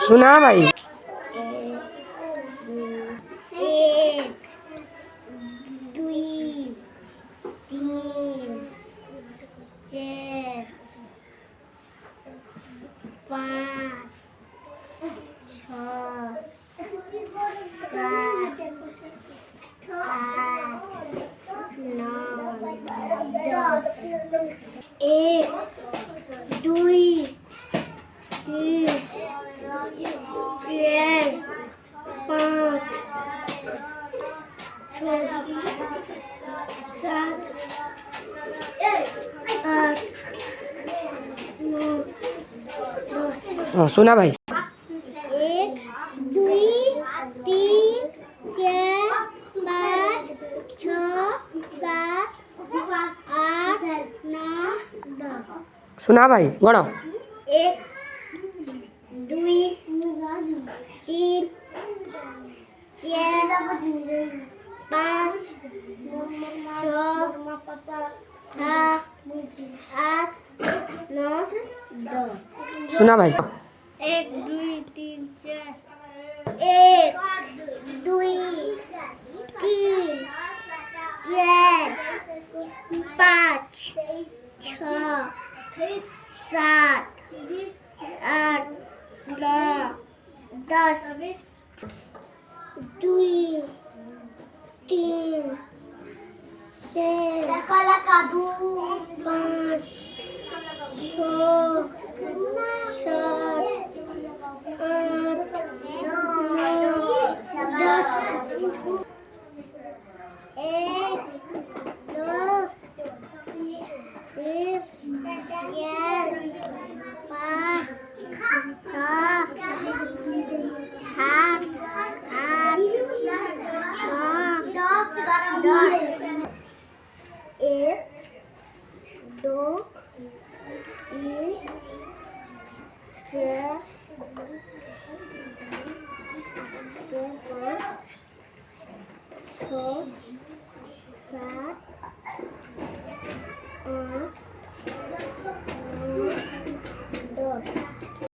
सुना भाई। सुना भाई। 1 2 3 4 5 6 7 8 9 10 सुना भाई गणो। 1 2 3 4 5 6 7 8 9 10 सुना भाई। 1 2 3 4 1 2 3 4 5 6 7 8 9 10 2 3 4 5 6 7 10